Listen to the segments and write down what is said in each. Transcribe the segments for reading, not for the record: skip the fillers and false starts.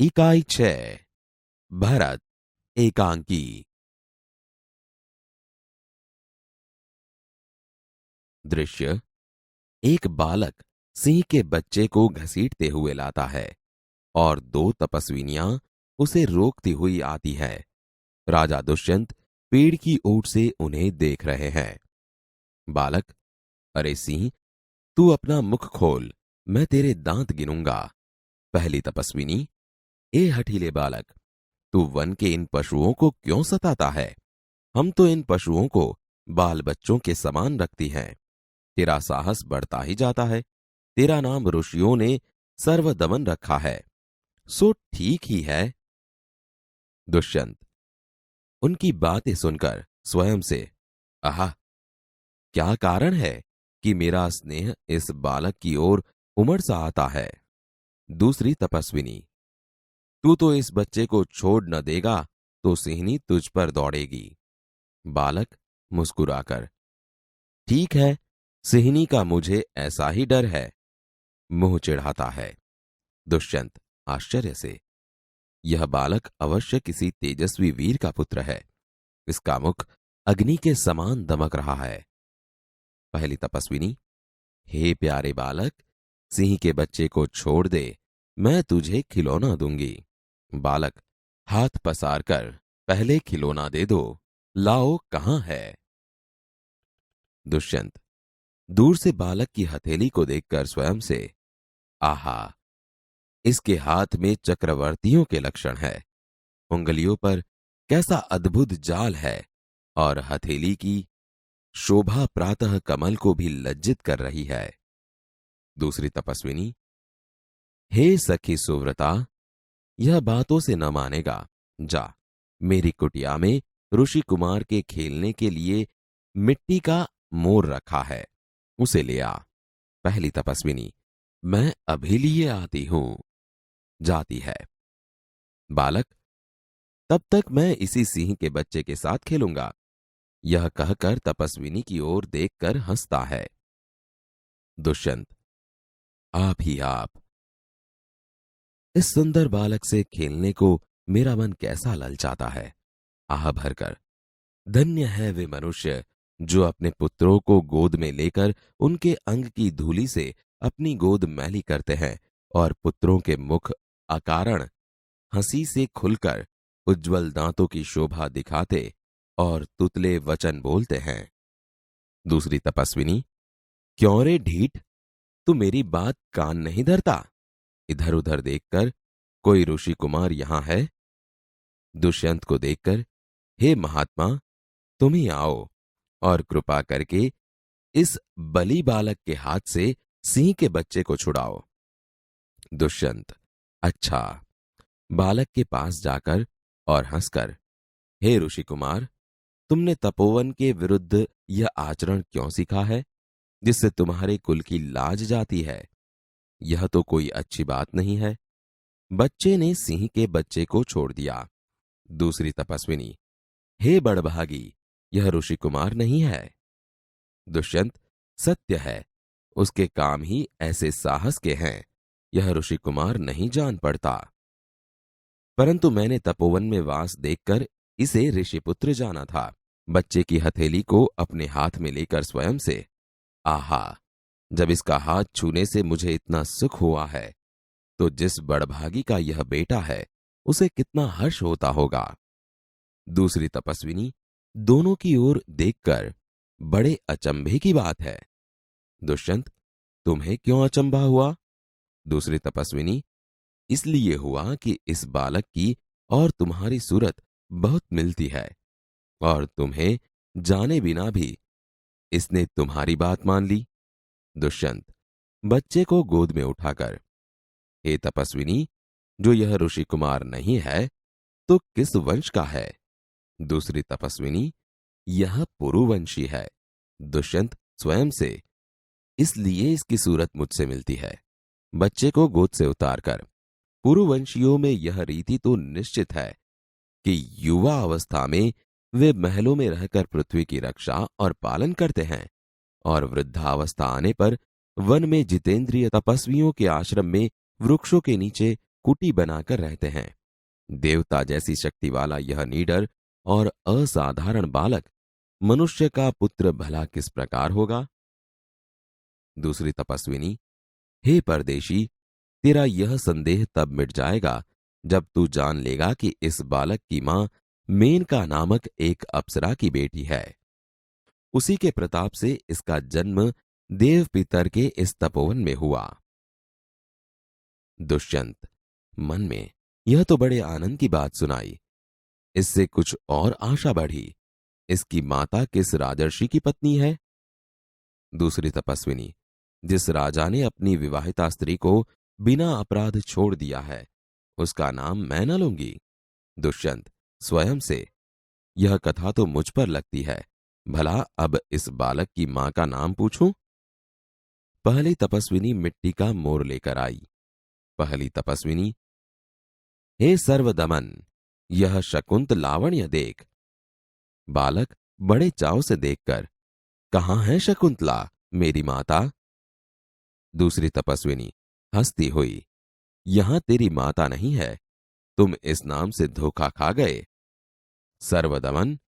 इकाई 6 भरत एकांकी। दृश्य। एक बालक सिंह के बच्चे को घसीटते हुए लाता है और दो तपस्विनियां उसे रोकती हुई आती है। राजा दुष्यंत पेड़ की ओट से उन्हें देख रहे हैं। बालक, अरे सिंह, तू अपना मुख खोल, मैं तेरे दांत गिनूंगा। पहली तपस्विनी, ए हठीले बालक, तू वन के इन पशुओं को क्यों सताता है? हम तो इन पशुओं को बाल बच्चों के समान रखती हैं। तेरा साहस बढ़ता ही जाता है। तेरा नाम ऋषियों ने सर्वदमन रखा है, सो ठीक ही है। दुष्यंत उनकी बातें सुनकर स्वयं से, आहा, क्या कारण है कि मेरा स्नेह इस बालक की ओर उमड़ सा आता है? दूसरी तपस्विनी, तू तो इस बच्चे को छोड़ न देगा तो सिंहनी तुझ पर दौड़ेगी। बालक मुस्कुराकर, ठीक है, सिंहनी का मुझे ऐसा ही डर है। मुंह चिढ़ाता है। दुष्यंत आश्चर्य से, यह बालक अवश्य किसी तेजस्वी वीर का पुत्र है। इसका मुख अग्नि के समान दमक रहा है। पहली तपस्विनी, हे प्यारे बालक, सिंह के बच्चे को छोड़ दे, मैं तुझे खिलौना दूंगी। बालक हाथ पसार कर, पहले खिलौना दे दो, लाओ कहां है? दुष्यंत दूर से बालक की हथेली को देखकर स्वयं से, आहा, इसके हाथ में चक्रवर्तियों के लक्षण है। उंगलियों पर कैसा अद्भुत जाल है और हथेली की शोभा प्रातः कमल को भी लज्जित कर रही है। दूसरी तपस्विनी, हे सखी सुव्रता, यह बातों से न मानेगा। जा, मेरी कुटिया में ऋषि कुमार के खेलने के लिए मिट्टी का मोर रखा है, उसे ले आ। पहली तपस्विनी, मैं अभी लिए आती हूं। जाती है। बालक, तब तक मैं इसी सिंह के बच्चे के साथ खेलूंगा। यह कहकर तपस्विनी की ओर देखकर हंसता है। दुष्यंत, आप ही आप, इस सुंदर बालक से खेलने को मेरा मन कैसा ललचाता है। आह भरकर, धन्य है वे मनुष्य जो अपने पुत्रों को गोद में लेकर उनके अंग की धूलि से अपनी गोद मैली करते हैं और पुत्रों के मुख अकारण हंसी से खुलकर उज्जवल दांतों की शोभा दिखाते और तुतले वचन बोलते हैं। दूसरी तपस्विनी, क्यों रे ढीठ, तू मेरी बात कान नहीं धरता? इधर उधर देखकर, कोई ऋषि कुमार यहां है? दुष्यंत को देखकर, हे महात्मा, तुम ही आओ और कृपा करके इस बली बालक के हाथ से सिंह के बच्चे को छुड़ाओ। दुष्यंत, अच्छा। बालक के पास जाकर और हंसकर, हे ऋषि कुमार, तुमने तपोवन के विरुद्ध यह आचरण क्यों सीखा है जिससे तुम्हारे कुल की लाज जाती है? यह तो कोई अच्छी बात नहीं है। बच्चे ने सिंह के बच्चे को छोड़ दिया। दूसरी तपस्विनी, हे बड़भागी, यह ऋषि कुमार नहीं है। दुष्यंत, सत्य है, उसके काम ही ऐसे साहस के हैं। यह ऋषि कुमार नहीं जान पड़ता, परंतु मैंने तपोवन में वास देखकर इसे ऋषिपुत्र जाना था। बच्चे की हथेली को अपने हाथ में लेकर स्वयं से, आहा, जब इसका हाथ छूने से मुझे इतना सुख हुआ है तो जिस बड़भागी का यह बेटा है उसे कितना हर्ष होता होगा। दूसरी तपस्विनी दोनों की ओर देखकर, बड़े अचंभे की बात है। दुष्यंत, तुम्हें क्यों अचंभा हुआ? दूसरी तपस्विनी, इसलिए हुआ कि इस बालक की और तुम्हारी सूरत बहुत मिलती है और तुम्हें जाने बिना भी इसने तुम्हारी बात मान ली। दुष्यंत बच्चे को गोद में उठाकर, हे तपस्विनी, जो यह ऋषि कुमार नहीं है तो किस वंश का है? दूसरी तपस्विनी, यह पुरुवंशी है। दुष्यंत स्वयं से, इसलिए इसकी सूरत मुझसे मिलती है। बच्चे को गोद से उतारकर, पुरुवंशियों में यह रीति तो निश्चित है कि युवा अवस्था में वे महलों में रहकर पृथ्वी की रक्षा और पालन करते हैं और वृद्धावस्था आने पर वन में जितेंद्रिय तपस्वियों के आश्रम में वृक्षों के नीचे कुटी बनाकर रहते हैं। देवता जैसी शक्ति वाला यह नीडर और असाधारण बालक मनुष्य का पुत्र भला किस प्रकार होगा? दूसरी तपस्विनी, हे परदेशी, तेरा यह संदेह तब मिट जाएगा जब तू जान लेगा कि इस बालक की मां मेनका नामक एक अप्सरा की बेटी है। उसी के प्रताप से इसका जन्म देव पितर के इस तपोवन में हुआ। दुष्यंत मन में यह तो बड़े आनंद की बात सुनाई। इससे कुछ और आशा बढ़ी। इसकी माता किस राजर्षि की पत्नी है? दूसरी तपस्विनी, जिस राजा ने अपनी विवाहिता स्त्री को बिना अपराध छोड़ दिया है, उसका नाम मैं न लूंगी। दुष्यंत स्वयं से, यह कथा तो मुझ पर लगती है। भला अब इस बालक की मां का नाम पूछूं? पहली तपस्विनी मिट्टी का मोर लेकर आई। पहली तपस्विनी, हे सर्वदमन, यह शकुंत लावण्य देख। बालक बड़े चाव से देखकर, कहां है शकुंतला मेरी माता? दूसरी तपस्विनी हंसती हुई, यहां तेरी माता नहीं है, तुम इस नाम से धोखा खा गए। सर्वदमन,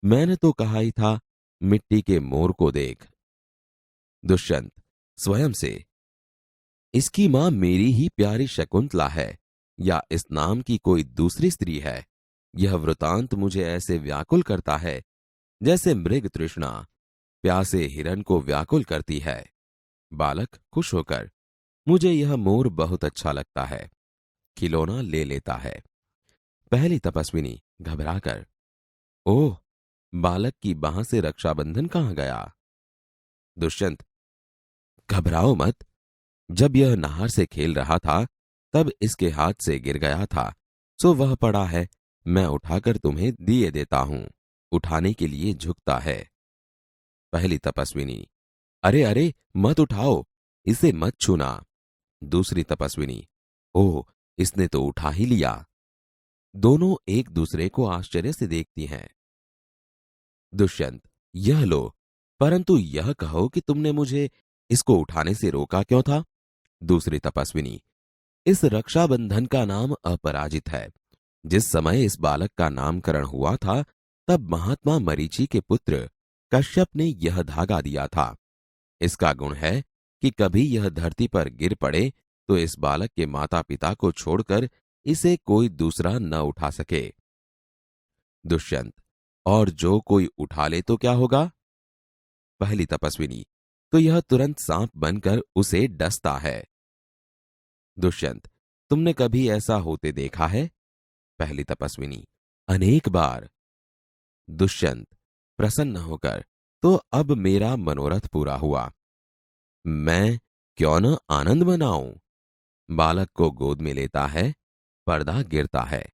मैंने तो कहा ही था मिट्टी के मोर को देख। दुष्यंत स्वयं से, इसकी मां मेरी ही प्यारी शकुंतला है या इस नाम की कोई दूसरी स्त्री है? यह वृतांत मुझे ऐसे व्याकुल करता है जैसे मृग तृष्णा प्यासे हिरण को व्याकुल करती है। बालक खुश होकर, मुझे यह मोर बहुत अच्छा लगता है, खिलौना ले लेता है। पहली तपस्विनी घबराकर, ओह, बालक की बांह से रक्षाबंधन कहां गया? दुष्यंत, घबराओ मत, जब यह नहर से खेल रहा था तब इसके हाथ से गिर गया था, सो वह पड़ा है, मैं उठाकर तुम्हें दिए देता हूं। उठाने के लिए झुकता है। पहली तपस्विनी, अरे अरे मत उठाओ, इसे मत छूना। दूसरी तपस्विनी, ओह, इसने तो उठा ही लिया। दोनों एक दूसरे को आश्चर्य से देखती हैं। दुष्यंत, यह लो, परंतु यह कहो कि तुमने मुझे इसको उठाने से रोका क्यों था? दूसरी तपस्विनी, इस रक्षाबंधन का नाम अपराजित है। जिस समय इस बालक का नामकरण हुआ था तब महात्मा मरीचि के पुत्र कश्यप ने यह धागा दिया था। इसका गुण है कि कभी यह धरती पर गिर पड़े तो इस बालक के माता पिता को छोड़कर इसे कोई दूसरा न उठा सके। दुष्यंत, और जो कोई उठा ले तो क्या होगा? पहली तपस्विनी, तो यह तुरंत सांप बनकर उसे डसता है। दुष्यंत, तुमने कभी ऐसा होते देखा है? पहली तपस्विनी, अनेक बार। दुष्यंत प्रसन्न होकर, तो अब मेरा मनोरथ पूरा हुआ। मैं क्यों न आनंद मनाऊं? बालक को गोद में लेता है, पर्दा गिरता है।